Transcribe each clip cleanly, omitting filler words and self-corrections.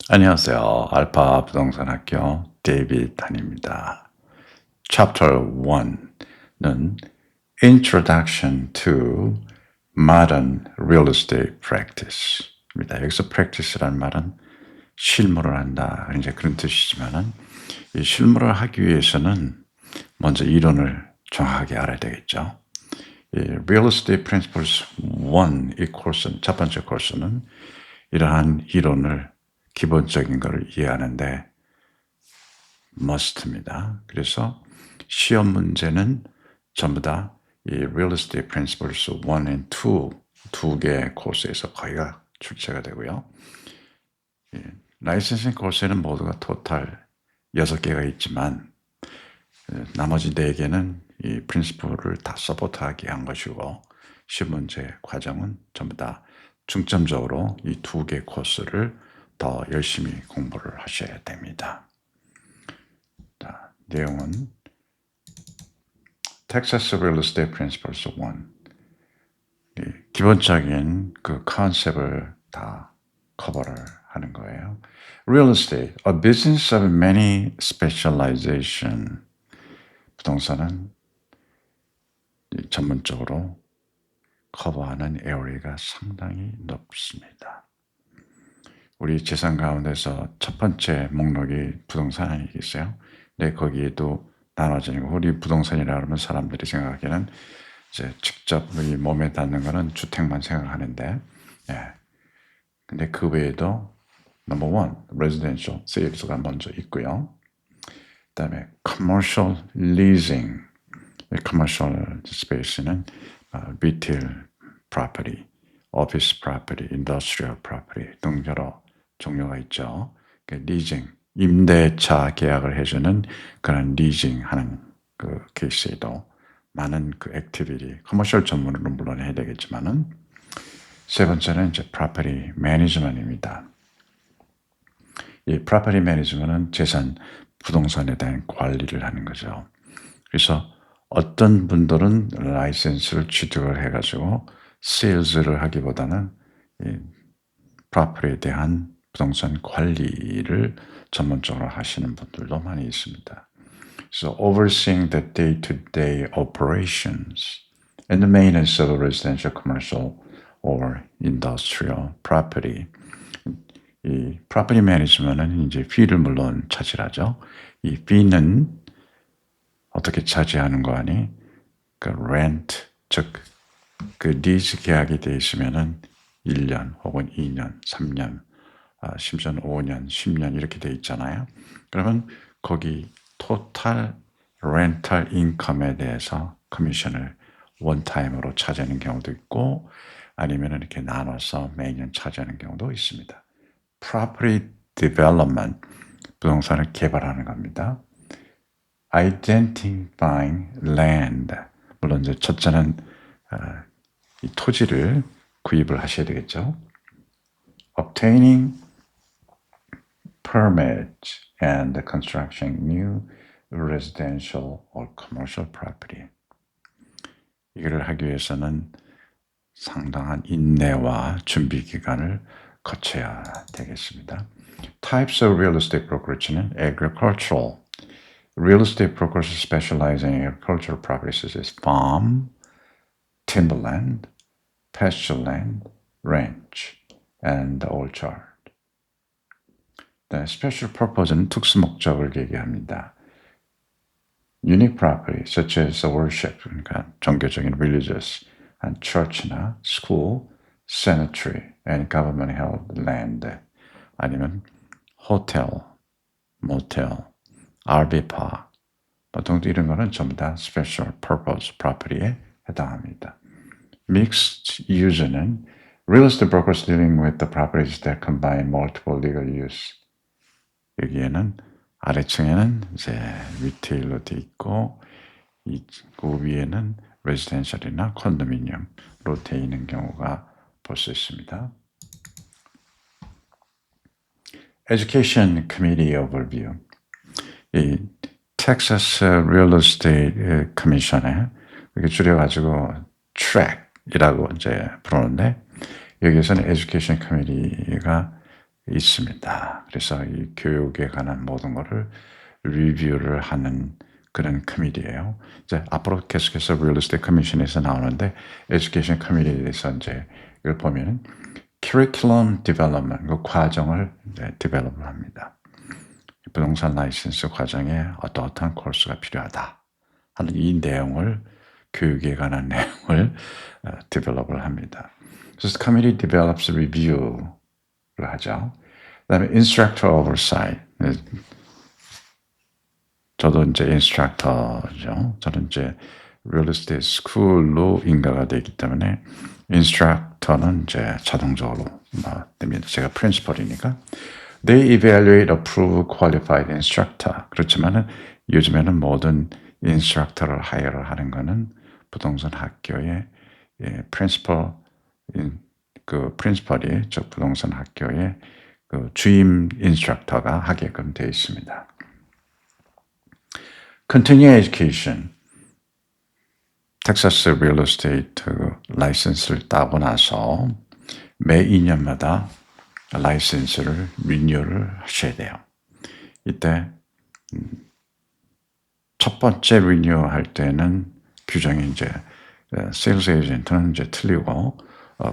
안녕하세요. 알파 부동산 학교 데이빗 한입니다. Chapter 1는 Introduction to Modern Real Estate Practice입니다. 여기서 practice라는 말은 실무를 한다. 이제 그런 뜻이지만은 이 실무를 하기 위해서는 먼저 이론을 정확하게 알아야 되겠죠. 이 Real Estate Principles 1 이 코र्스는 첫 번째 코스는 이러한 이론을 기본적인 것을 이해하는데 must입니다. 그래서 시험 문제는 전부 다 이 Real Estate Principles 1 and 2 두 개의 코스에서 거의가 출제가 되고요. 라이센싱 코스에는 모두가 토탈 6개가 있지만 나머지 4개는 이 프린시플을 다 서포트하게 한 것이고 시험 문제 과정은 전부 다 중점적으로 이 두 개 코스를 더 열심히 공부를 하셔야 됩니다. 자, 내용은 Texas Real Estate Principles 1 기본적인 그 컨셉을 다 커버를 하는 거예요. Real estate, a business of many specialization. 부동산은 전문적으로 커버하는 에어리가 상당히 높습니다. 우리 재산 가운데서 첫 번째 목록이 부동산 아니겠어요? 네, 거기에도 나눠지는 거. 우리 부동산이라 그러면 사람들이 생각하기에는 이제 직접 우리 몸에 닿는 거는 주택만 생각하는데, 예. 근데 그 외에도 넘버 원, residential sales가 먼저 있고요. 그다음에 commercial leasing, commercial space는 retail property, office property, industrial property 등 여러 종류가 있죠. 리징, 임대차 계약을 해주는 그런 리징하는 그 케이스에도 많은 그 액티비티, 커머셜 전문으로 물론 해야 되겠지만은 세 번째는 이제 property management입니다. 이 property management은 재산, 부동산에 대한 관리를 하는 거죠. 그래서 어떤 분들은 라이센스를 취득을 해가지고 세일즈를 하기보다는 이 프로퍼티에 대한 부동산 관리를 전문적으로 하시는 분들도 많이 있습니다. So overseeing the day-to-day operations and the maintenance of residential, commercial, or industrial property. 이 property management은 이제 fee를 물론 차지하죠. 이 fee는 어떻게 차지하는 거 아니? 그 rent, 즉 그 리즈 계약이 돼 있으면은 1년 혹은 2년, 3년, 심지어는 5년, 10년 이렇게 돼 있잖아요. 그러면 거기 토탈 렌탈 인컴에 대해서 커미션을 원타임으로 차지하는 경우도 있고 아니면 이렇게 나눠서 매년 차지하는 경우도 있습니다. Property development, 부동산을 개발하는 겁니다. Identifying land, 물론 이제 첫째는 이 토지를 구입을 하셔야 되겠죠. Obtaining permits and construction new residential or commercial property. 이거를 하기 위해서는 상당한 인내와 준비 기간을 거쳐야 되겠습니다. Types of real estate brokerage는 agricultural. Real estate brokers specialize in agricultural properties such as farm, timberland, pastureland, ranch, and orchard. Special purpose는 특수 목적을 얘기합니다. Unique property such as worship, 그러니까 종교적인 religious, and church나 school, cemetery, and government-held land, 아니면 hotel, motel, RV park, 보통 이런 거는 전부 다 special purpose property에 해당합니다. Mixed use는 real estate brokers dealing with the properties that combine multiple legal use. 여기에는 아래층에는 이제 리테일로 돼 있고 그 위에는 레지던셜이나 컨도미니엄으로 돼 있는 경우가 볼 수 있습니다. Education Committee Overview. 이 텍사스 Real Estate Commission에 이렇게 줄여가지고 TRAC이라고 이제 부르는데 여기에서는 Education Committee가 있습니다. 그래서 이 교육에 관한 모든 것을 리뷰를 하는 그런 커미디예요. 이제 앞으로 계속해서 Real Estate Commission에서 나오는데 Education Committee에 대해서 이제 이걸 보면은 Curriculum Development 그 과정을 이제 디벨롭을 합니다. 부동산 라이센스 과정에 어떠한 코र्스가 필요하다 하는 이 내용을 교육에 관한 내용을 디벨롭을 합니다. 그래서 Committee develops review를 하죠. 그다음에 Instructor Oversight. 저도 이제 인스트럭터죠. 저는 이제 Real Estate School로 인가가 되기 때문에 인스트럭터는 이제 자동적으로 됩니다. 제가 프린시펄이니까. They evaluate, approve, qualified instructor. 그렇지만은 요즘에는 모든 인스트럭터를 하이어를 하는 거는 부동산 학교의 프린시펄 그 프린시펄이 저 부동산 학교의 그 주임 인스트럭터가 하게끔 되어 있습니다. Continuing Education. 텍사스 리얼 에스테이트 라이센스를 따고 나서 매 2년마다 라이센스를 리뉴얼을 하셔야 돼요. 이때 첫 번째 리뉴얼 할 때는 규정이 이제 세일즈 에이전트는 이제 틀리고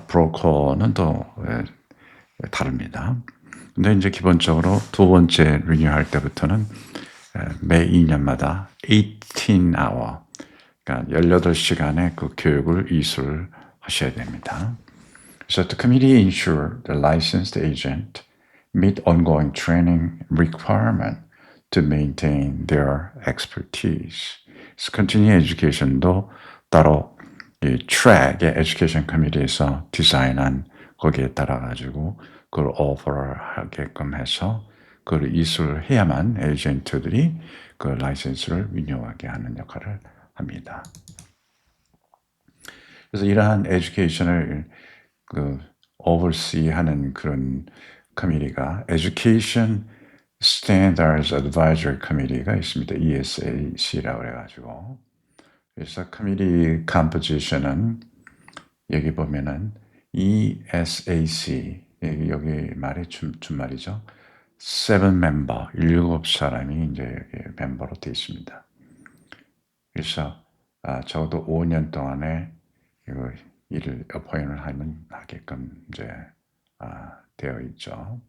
브로커는 또 다릅니다. 근데 이제 기본적으로 두 번째 리뉴얼 할 때부터는 매 2년마다 18hour 그러니까 18시간의 그 교육을 이수를 하셔야 됩니다. So the committee ensure the licensed agent meet ongoing training requirement to maintain their expertise. So continuing education도 따로 이 트랙의 에듀케이션 커미티에서 디자인한 거기에 따라 가지고 그걸 오퍼를 하게끔 해서 그걸 이수를 해야만 에이전트들이 그 라이센스를 리뉴얼하게 하는 역할을 합니다. 그래서 이러한 에듀케이션을 그 oversee하는 그런 커미티가 Education Standards Advisory Committee가 있습니다. ESAC라고 그래가지고 그래서 커미티 컴포지션은 여기 보면은 ESAC 여기 말이 준말이죠. 7멤버 7사람이 이제 멤버로 되어 있습니다. 그래서 적어도 5년 동안에 이거 일을 어포인을 하게끔 이제 되어 있죠.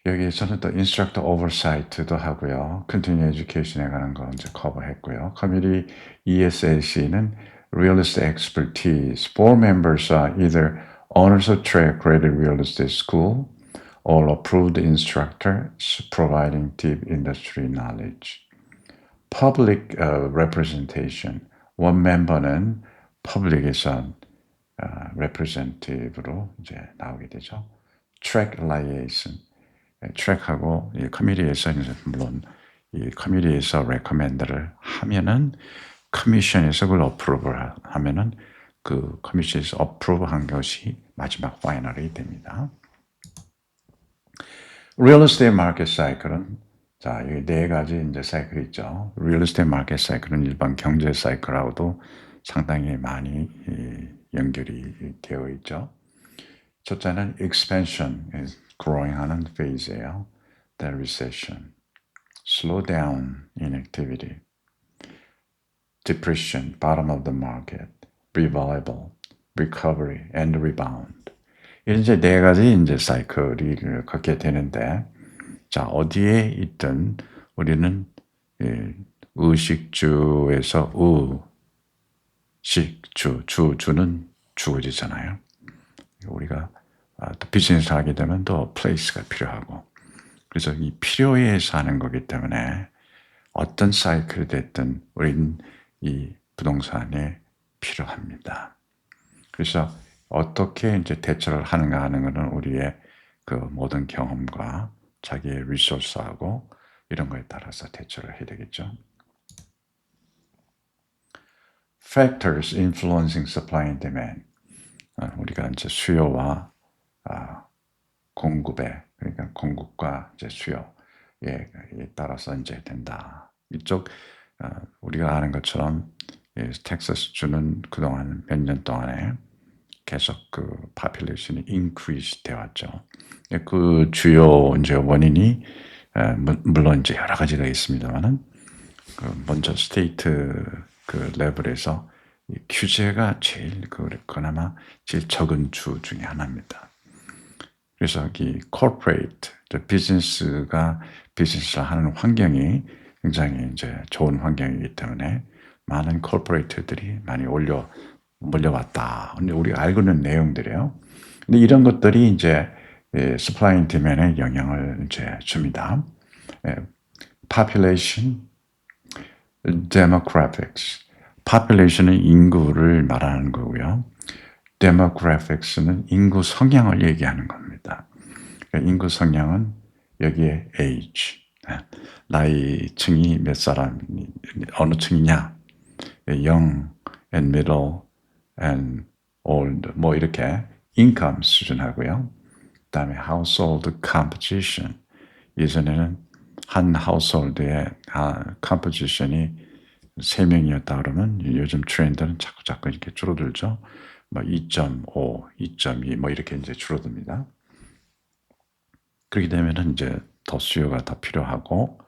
여기에서는 또 인스트럭터 오버사이트도 하고요. 컨티뉴 에듀케이션에 관한 거 이제 커버했고요. 커뮤니티 ESAC는 Real Estate Expertise. Board members are either owners of trade accredited real estate school or approved instructors providing deep industry knowledge. Public representation. 원 멤버는 public에서 representative로 이제 나오게 되죠. Track liaison. 트랙하고 이 커미티에서 이제 물론 이 커미티에서 레코멘드를 하면은 커미션에서 그걸 어프로브를 하면은 그 커미션에서 어프로브한 것이 마지막 파이널이 됩니다. Real Estate Market Cycle은 자 여기 네 가지 이제 사이클이 있죠. Real Estate Market Cycle은 일반 경제 사이클하고도 상당히 많이 연결이 되어 있죠. 첫째는 expansion, growing하는 phase예요. Then recession, slow down in activity, depression, bottom of the market, revival, recovery, and rebound. 이런 이제 네 가지 이제 사이클이 갖게 되는데, 자 어디에 있든 우리는 의식주에서 식주, 주는 주어지잖아요. 우리가 또 비즈니스를 하게 되면 또 플레이스가 필요하고 그래서 이 필요에 사는 거기 때문에 어떤 사이클이 됐든 우리는 이 부동산에 필요합니다. 그래서 어떻게 이제 대처를 하는가 하는 것은 우리의 그 모든 경험과 자기의 리소스하고 이런 거에 따라서 대처를 해야 되겠죠. Factors influencing supply and demand. 우리가 이제 수요와 공급에 그러니까 공급과 이제 수요에 따라서 이제 된다. 이쪽 우리가 아는 것처럼 텍사스주는 그동안 몇 년 동안에 계속 그 population이 increase 되어 왔죠. 그 주요 이제 원인이 물론 이제 여러 가지가 있습니다만은 먼저 스테이트 그 레벨에서 이 규제가 제일 그나마 제일 적은 주 중에 하나입니다. 그래서 이 corporate 비즈니스가 비즈니스를 하는 환경이 굉장히 이제 좋은 환경이기 때문에 많은 corporate들이 많이 몰려왔다. 근데 우리가 알고 있는 내용들이에요. 근데 이런 것들이 이제 supply and demand에 영향을 이제 줍니다. population, demographics. population은 인구를 말하는 거고요. demographics는 인구 성향을 얘기하는 겁니다. 그러니까 인구 성향은 여기에 age, 나이층이 몇 사람, 어느 층이냐, young and middle and old, 뭐 이렇게 income 수준하고요. 그 다음에 household composition. 예전에는 한 household의 composition이 3명이었다 그러면 요즘 트렌드는 자꾸 이렇게 줄어들죠. 뭐 2.5, 2.2 뭐 이렇게 이제 줄어듭니다. 그렇게 되면은 이제 더 수요가 더 필요하고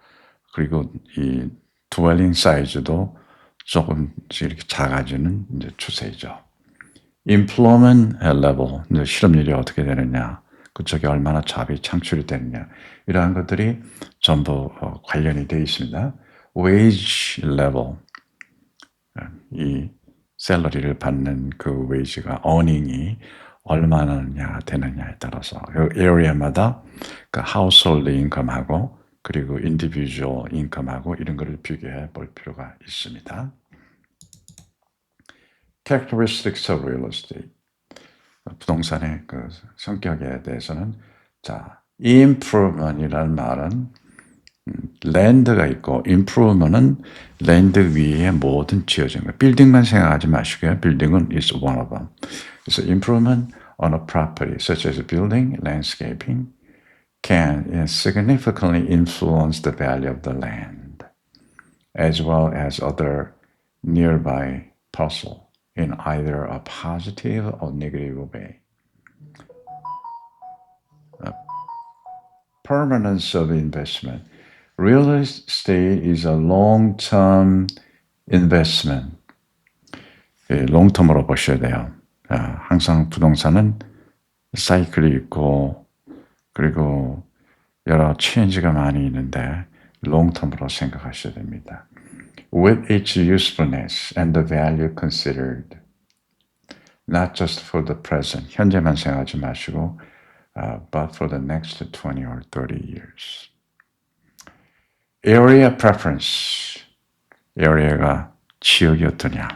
그리고 이 dwelling 사이즈도 조금 이렇게 작아지는 이제 추세죠. employment level, 이제 실업률이 어떻게 되느냐, 그쪽에 얼마나 잡이 창출이 되느냐 이러한 것들이 전부 관련이 되어 있습니다. wage level, 이 샐러리를 받는 그 웨이지가 earning이 얼마나 되느냐에 따라서 그 에리어마다 그 household income하고 그리고 individual income하고 이런 거를 비교해 볼 필요가 있습니다. Characteristics of real estate. 부동산의 그 성격에 대해서는 자, improvement이라는 말은 랜드가 있고 improvement은 랜드 위에 뭐든 지어진 거예요. 빌딩만 생각하지 마시고요. 빌딩은 is one of them. 그래서 improvement on a property such as building, landscaping can significantly influence the value of the land as well as other nearby parcel in either a positive or negative way. Permanence of investment. Real estate is a long-term investment. 롱텀으로 보셔야 돼요. 항상 부동산은 사이클이 있고 그리고 여러 체인지가 많이 있는데 롱텀으로 생각하셔야 됩니다. With its usefulness and the value considered, not just for the present, 현재만 생각하지 마시고 but for the next 20 or 30 years. Area preference. area가 지역이 어떠냐.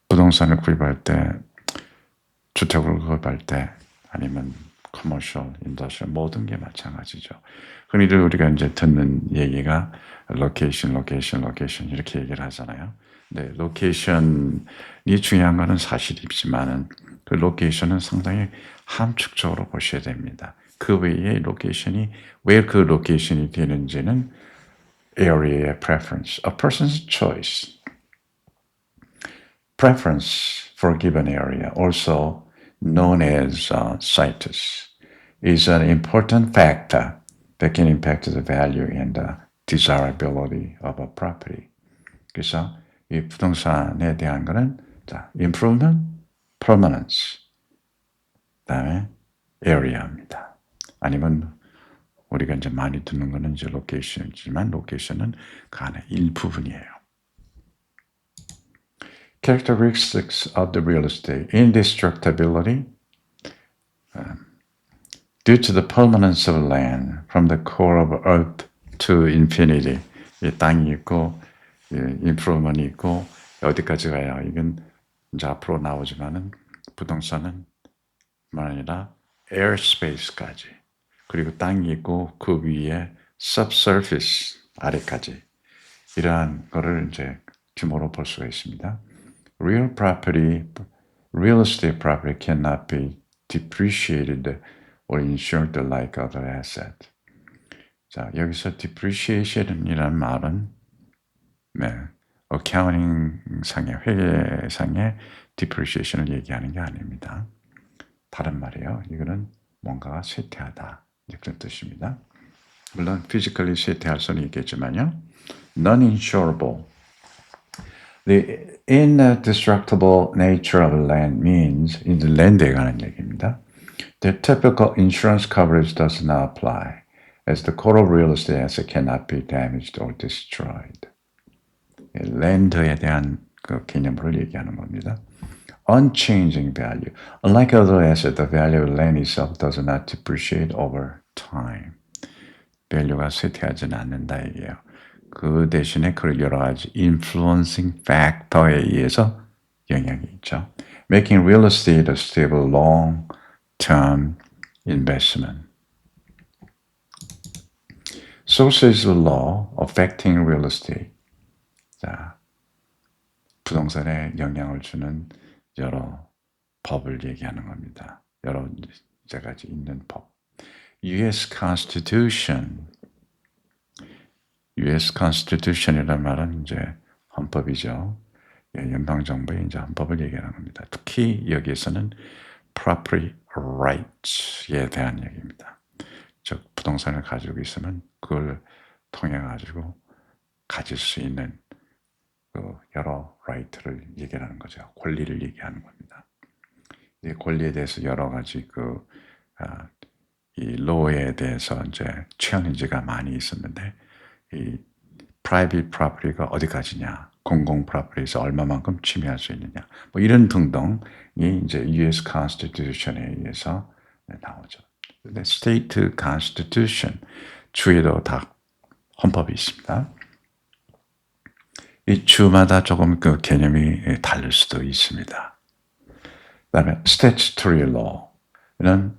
부동산을 구입할 때, 주택을 구입할 때, 아니면 commercial, industrial 모든 게 마찬가지죠. 흔히 우리가 이제 듣는 얘기가 location 이렇게 얘기를 하잖아요. 네, 로케이션이 중요한 거는 사실이지만은 그 로케이션은 상당히 함축적으로 보셔야 됩니다. 그 외에 로케이션이 왜 그 로케이션이 되는지는 area의 preference, a person's choice. Preference for a given area, also known as situs, is an important factor that can impact the value and the desirability of a property. 그래서 이 부동산에 대한 거는 자, improvement, permanence, 그다음에 area입니다. 아니면 우리가 이제 많이 듣는 거는 이제 location이지만 location은 그 안에 일부분이에요. Characteristics of the real estate: indestructibility, due to the permanence of land from the core of earth to infinity. 이 땅이 있고, 인프로먼이 있고, 어디까지 가야 이건 이제 앞으로 나오지만은 부동산은 뿐만 아니라 airspace까지, 그리고 땅이 있고 그 위에 subsurface 아래까지 이러한 거를 이제 규모로 볼 수가 있습니다. Real estate property cannot be depreciated or insured like other assets. 자, 여기서 depreciation이라는 말은 어카운팅상의 회계상의 depreciation을 얘기하는 게 아닙니다. 다른 말이에요. 이거는 뭔가가 쇠퇴하다 그런 뜻입니다. 물론 physically 쇠퇴할 수는 있겠지만요. Non-insurable. The indestructible nature of land means 이제 랜드에 관한 얘기입니다. The typical insurance coverage does not apply, as the core of real estate asset cannot be damaged or destroyed. 랜드에 대한 그 개념을 얘기하는 겁니다. Unchanging value. Unlike other assets, the value of land itself does not depreciate over time. 밸류가 쇠퇴하지는 않는다 이게요. 그 대신에 그 여러 가지 influencing factor에 의해서 영향이 있죠. Making real estate a stable long-term investment. Sources of law affecting real estate. 자, 부동산에 영향을 주는 여러 법을 얘기하는 겁니다. 여러 가지 있는 법. U.S. Constitution. U.S. Constitution이란 말은 이제 헌법이죠. 연방정부의 이제 헌법을 얘기하는 겁니다. 특히 여기에서는 property rights에 대한 얘기입니다. 즉 부동산을 가지고 있으면 그걸 통해 가지고 가질 수 있는 그 여러 right를 얘기하는 거죠. 권리를 얘기하는 겁니다. 이 권리에 대해서 여러 가지 이 law에 대해서 이제 챌린지가 많이 있었는데 이 private property가 어디까지냐, 공공 프로퍼티에서 얼마만큼 침해할 수 있느냐, 뭐 이런 등등이 이제 U.S. Constitution에 의해서 나오죠. 근데 State Constitution 주에도 다 헌법이 있습니다. 이 주마다 조금 그 개념이 다를 수도 있습니다. 그다음에 Statutory Law는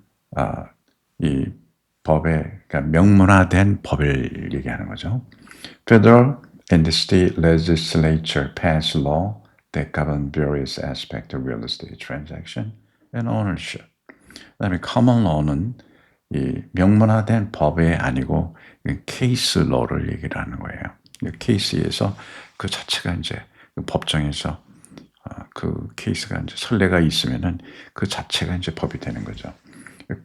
이 법에 그러니까 명문화된 법을 얘기하는 거죠. Federal and the state legislature pass law that govern various aspects of real estate transaction and ownership. 그다음에 common law는 이 명문화된 법이 아니고 케이스 law를 얘기를 하는 거예요. 케이스에서 그 자체가 이제 법정에서 그 케이스가 이제 선례가 있으면은 그 자체가 이제 법이 되는 거죠.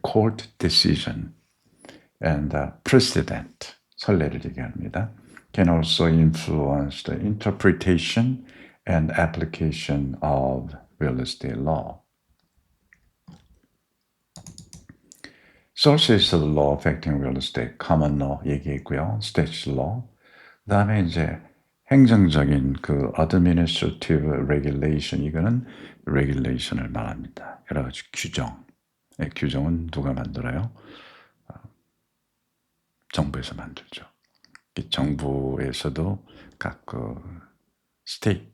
Court decision and precedent 선례를 얘기합니다. Can also influence the interpretation and application of real estate law. Sources of law affecting real estate, common law 얘기했고요. statute law. 그다음에 이제 행정적인 그 administrative regulation 이거는 regulation을 말합니다. 여러 가지 규정. 규정은 누가 만들어요? 정부에서 만들죠. 정부에서도 각 그 state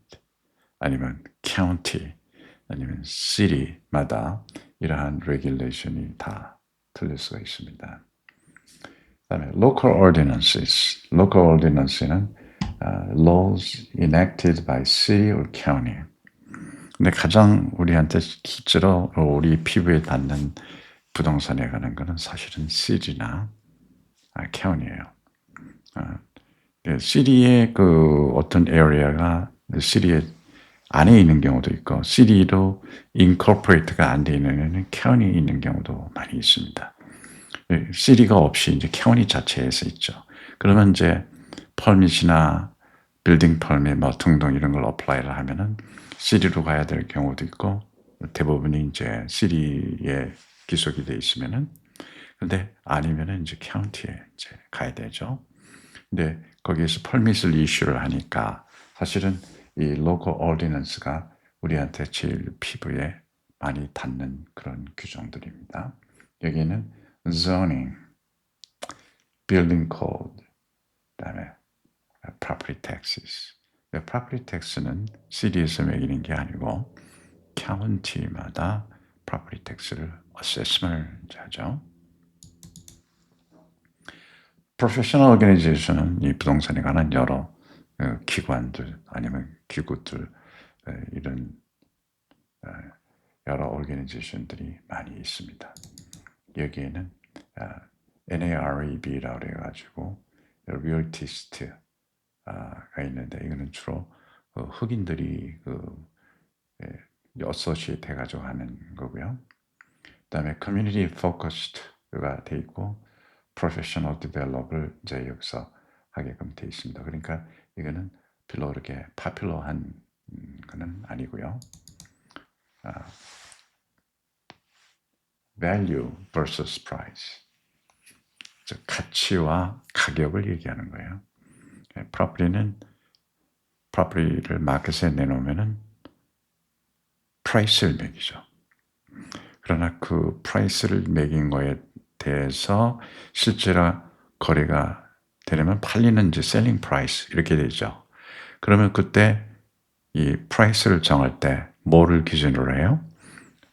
아니면 county 아니면 city마다 이러한 regulation이 다 틀릴 수가 있습니다. 그다음에 local ordinances. local ordinance는 laws enacted by city or county. 근데 가장 우리한테 실제로 우리 피부에 닿는 부동산에 관한 거는 사실은 city나 county예요. 시리의 그 어떤 에리어가 시리의 안에 있는 경우도 있고 시리로 인코퍼레이트가 안 되어 있는 카운티에 있는 경우도 많이 있습니다. 시리가 없이 이제 카운티 자체에서 있죠. 그러면 이제 퍼밋이나 빌딩 퍼밋 뭐 등등 이런 걸 어플라이를 하면은 시리로 가야 될 경우도 있고 대부분이 이제 시리에 기속이 돼 있으면은 근데 아니면은 이제 카운티에 이제 가야 되죠. 근데 거기에서 퍼밋을 이슈를 하니까 사실은 이 local ordinance가 우리한테 제일 피부에 많이 닿는 그런 규정들입니다. 여기는 zoning, building code, 그다음에 property taxes. property tax는 city에서 매기는 게 아니고 county마다 property tax를 assessment을 하죠. Professional organization은 이 부동산에 관한 여러 기관들 아니면 기구들 이런 여러 organization들이 많이 있습니다. 여기에는 NAREB라고 해가지고 realtist가 있는데 이거는 주로 흑인들이 어소시에이트 해가지고 하는 거고요. 그다음에 community focused가 돼 있고 professional develop을 이제 여기서 하게끔 돼 있습니다. 그러니까 이거는 별로 그렇게 파퓰러한 거는 아니고요. value versus price, 즉 가치와 가격을 얘기하는 거예요. 프로퍼티를 마켓에 내놓으면은 프라이스를 매기죠. 그러나 그 프라이스를 매긴 거에 대해서 실제로 거래가 되려면 팔리는 이제 셀링 프라이스 이렇게 되죠. 그러면 그때 이 프라이스를 정할 때 뭐를 기준으로 해요?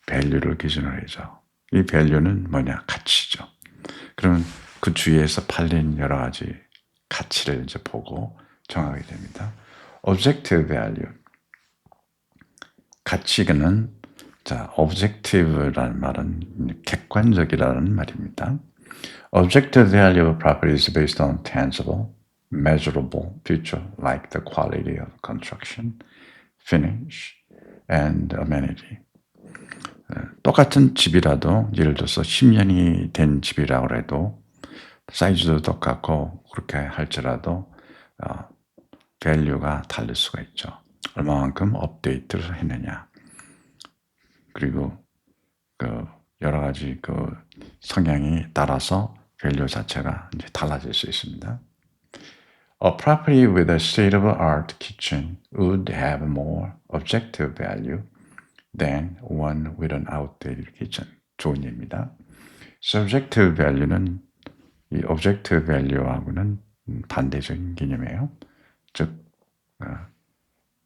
밸류를 기준으로 해죠. 이 밸류는 뭐냐? 가치죠. 그러면 그 주위에서 팔린 여러 가지 가치를 이제 보고 정하게 됩니다. objective value, 가치는 자, objective라는 말은 객관적이라는 말입니다. Objective value of property is based on tangible, measurable feature like the quality of construction, finish, and amenity. 똑같은 집이라도 예를 들어서 10년이 된 집이라고 해도 사이즈도 똑같고 그렇게 할지라도 밸류가 다를 수가 있죠. 얼마만큼 업데이트를 했느냐. 그리고 그 여러 가지 그 성향이 따라서 밸류 자체가 이제 달라질 수 있습니다. A property with a state-of-the-art kitchen would have more objective value than one with an outdated kitchen. 좋은 예입니다. Subjective value는 이 objective value하고는 반대적인 개념이에요. 즉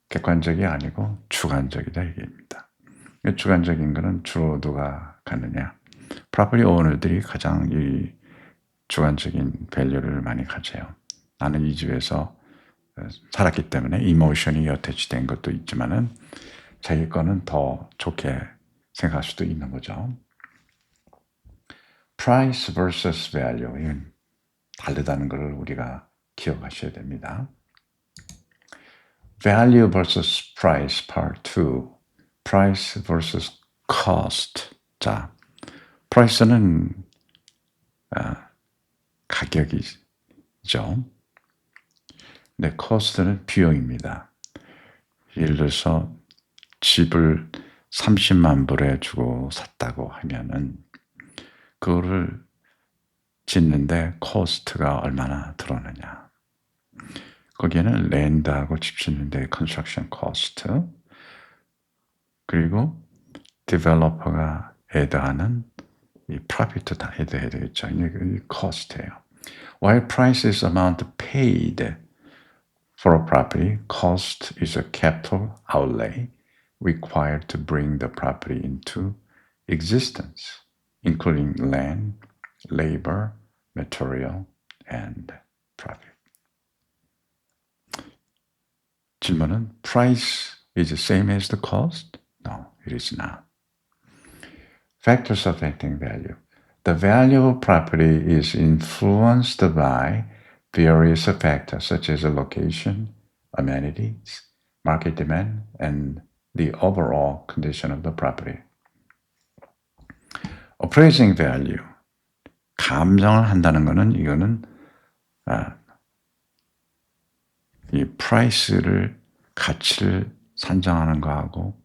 객관적이 아니고 주관적이다 얘기입니다. 주관적인 거는 주로 누가 갖느냐? 프로퍼티 오너들이 가장 이 주관적인 밸류를 많이 가져요. 나는 이 집에서 살았기 때문에 이모션이 어태치된 것도 있지만은 자기 거는 더 좋게 생각할 수도 있는 거죠. Price versus value, 이건 다르다는 것을 우리가 기억하셔야 됩니다. Value versus price part 2. Price versus cost. 자, price는 가격이죠. 네, cost는 비용입니다. 예를 들어서 집을 30만 불에 주고 샀다고 하면은 그거를 짓는데 코스트가 얼마나 들어오느냐. 거기에는 랜드하고 집 짓는데 컨스트럭션 코스트, 그리고 디벨로퍼가 애드하는 이 프로피트 다 애드해야 되겠죠. 이게 코스트예요. While price is amount paid for a property, cost is a capital outlay required to bring the property into existence, including land, labor, material, and profit. 질문은 price is the same as the cost? No, it is not. Factors affecting value. The value of property is influenced by various factors such as location, amenities, market demand, and the overall condition of the property. Appraising value. 감정을 한다는 것은 이거는 이 price를 가치를 산정하는 거하고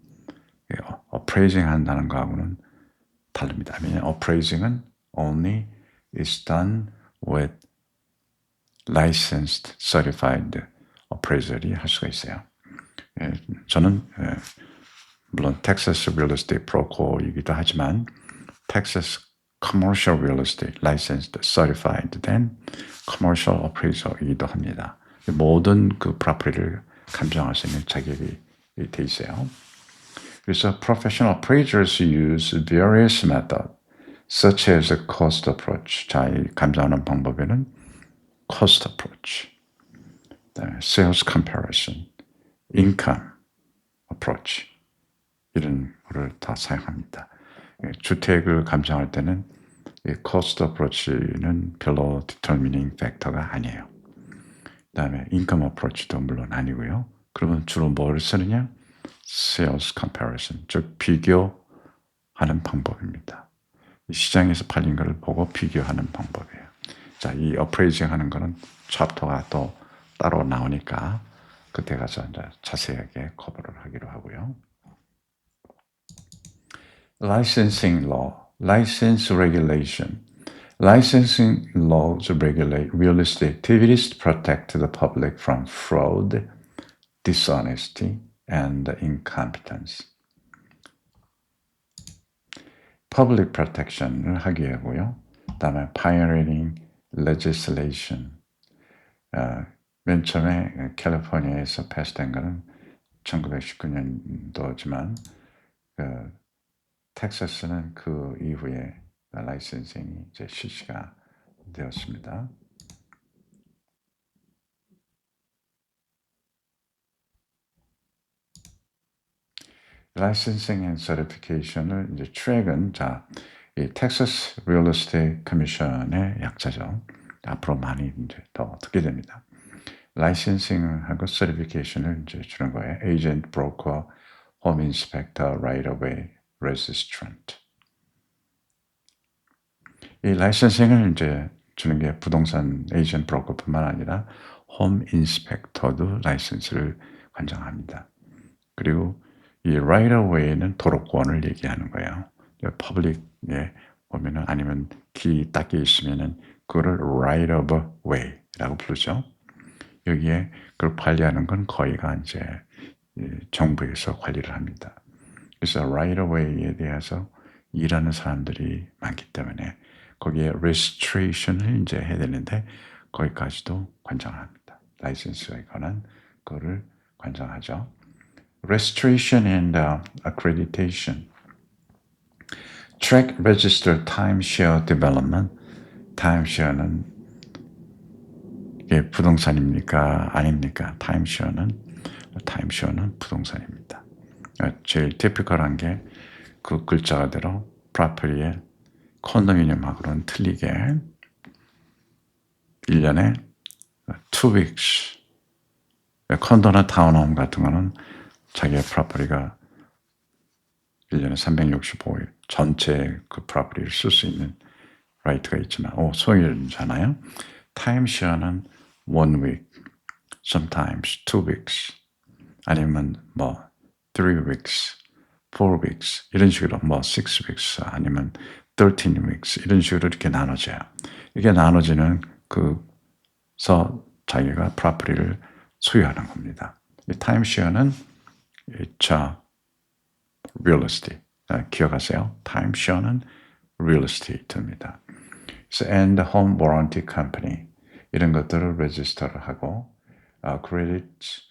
appraising 한다는 거하고는 다릅니다. 왜냐하면 appraising은 only is done with licensed, certified appraiser이 할 수가 있어요. 저는 물론 텍사스 real estate broker이기도 하지만 텍사스 commercial real estate licensed, certified 된 commercial appraiser이기도 합니다. 모든 그 프로퍼티를 감정할 수 있는 자격이 돼 있어요. 그래서 professional appraisers use various methods, such as a cost approach. 자, 이 감정하는 방법에는 cost approach, sales comparison, income approach 이런 거를 다 사용합니다. 주택을 감정할 때는 이 cost approach는 별로 determining factor가 아니에요. 그다음에 income approach도 물론 아니고요. 그러면 주로 뭘 쓰느냐? Sales comparison, 즉 비교하는 방법입니다. 시장에서 팔린 것을 보고 비교하는 방법이에요. 자, 이 appraising 하는 거는 챕터가 또 따로 나오니까 그때 가서 이제 자세하게 커버를 하기로 하고요. Licensing law, license regulation. Licensing laws regulate real estate activities to protect the public from fraud, dishonesty, and incompetence. Public protection을 하기 위하고요. 그다음에 pioneering legislation. 맨 처음에 캘리포니아에서 패스된 거는 1919년도지만 텍사스는 그 이후에 라이센싱이 이제 실시가 되었습니다. 라이센싱 앤 서티피케이션을 이제 트랙은 이 텍사스 리얼 에스테이트 커미션의 약자죠. 앞으로 많이 이제 더 듣게 됩니다. 라이센싱하고 서티피케이션을 이제 주는 거예요. 에이전트, 브로커, 홈 인스펙터, 라이트 어웨이, 레지스트런트. 이 라이센싱을 이제 주는 게 부동산 에이전트 브로커뿐만 아니라 홈 인스펙터도 라이센스를 관장합니다. 그리고 이 right of way는 도로권을 얘기하는 거예요. 퍼블릭에 보면은 아니면 길 닦여 있으면은 그거를 right of way라고 부르죠. 여기에 그걸 관리하는 건 거의가 이제 정부에서 관리를 합니다. 그래서 right of way에 대해서 일하는 사람들이 많기 때문에 거기에 registration을 이제 해야 되는데 거기까지도 관장을 합니다. 라이센스에 관한 거를 관장하죠. Registration and accreditation. Track register timeshare development. timeshare는 이게 부동산입니까? 아닙니까? timeshare는 부동산입니다. 제일 티피컬한 게 그 글자 그대로 property의 콘도미니엄하고는 틀리게 1년에 2 weeks. 콘도나 타운홈 같은 거는 자기의 프로퍼티가 1년에 365일 전체 그 프로퍼티를 쓸 수 있는 라이트가 있지만 소일이잖아요. 타임시어는 1 week, sometimes 2 weeks, 아니면 3 weeks, 4 weeks 이런 식으로 6 weeks 아니면 13 weeks 이런 식으로 이렇게 나눠져요. 이게 나눠지는 그서 자기가 프로퍼티를 소유하는 겁니다. 이 타임시어는 real estate. 기억하세요. 타임시어는 real estate입니다. and home warranty company 이런 것들을 레지스터를 하고 credit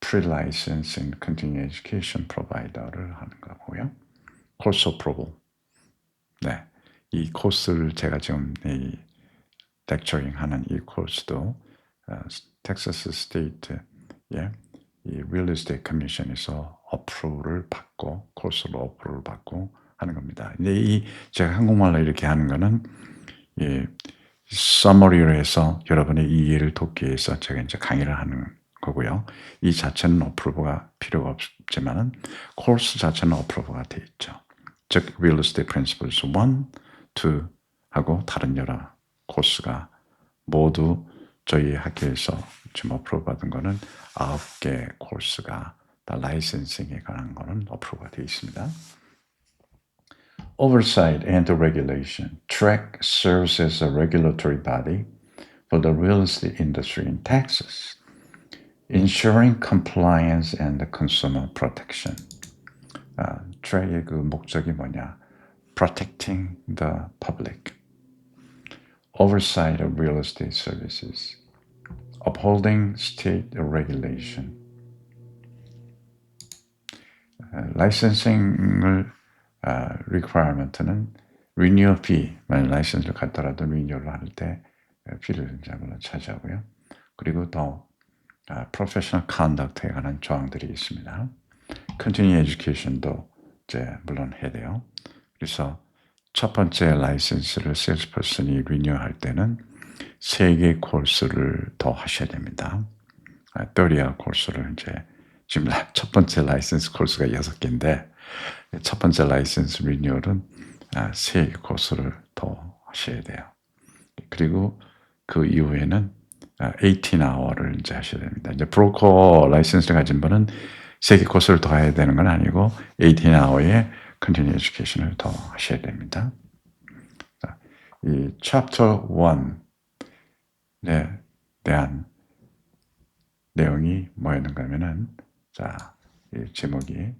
pre-license and continuing education provider를 하는 거고요. course approval. 네, 이 코스를 제가 지금 이 렉처링 하는 이 코스도 텍사스 스테이트의 이 리얼 에스테이트 커미션에서 어프로브를 받고 코스로 어프로브를 받고 하는 겁니다. 근데 이 제가 한국말로 이렇게 하는 거는 서머리로 해서 여러분의 이해를 돕기 위해서 제가 이제 강의를 하는 거고요. 이 자체는 어프로브가 필요가 없지만은 코스 자체는 어프로브가 돼 있죠. 즉 Real Estate Principles 1, 2 하고 다른 여러 코스가 모두 저희 학교에서 지금 어프로브 받은 거는 9개 코스가 다 라이센싱에 관한 거는 어프로브가 되어 있습니다. Oversight and regulation. TREC serves as a regulatory body for the real estate industry in Texas, ensuring compliance and consumer protection. TREC의 그 목적이 뭐냐? Protecting the public. Oversight of real estate services. Upholding state regulation. 라이센싱을 requirement는 renewal fee, 만약 라이센스를 갖더라도 renewal을 할 때 피를 차지하고요. 그리고 또 professional conduct에 관한 조항들이 있습니다. continuing education도 이제 물론 해야 돼요. 그래서 첫 번째 라이센스를 세일스퍼슨이 리뉴할 때는 3개 코스를 더 하셔야 됩니다. 30야 코스를 이제 지금 첫 번째 라이센스 코스가 6개인데 첫 번째 라이센스 리뉴얼은 3개 코스를 더 하셔야 돼요. 그리고 그 이후에는 18hour를 이제 하셔야 됩니다. 이제 브로커 라이센스를 가진 분은 3개 코스를 더 해야 되는 건 아니고 18hour의 컨티뉴 에듀케이션을 더 하셔야 됩니다. 자, 이 챕터 1에 대한 내용이 뭐였는가 하면은 자, 이 제목이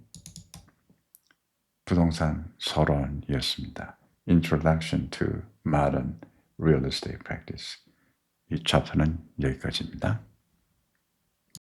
부동산 서론이었습니다. Introduction to Modern Real Estate Practice. 이 챕터는 여기까지입니다.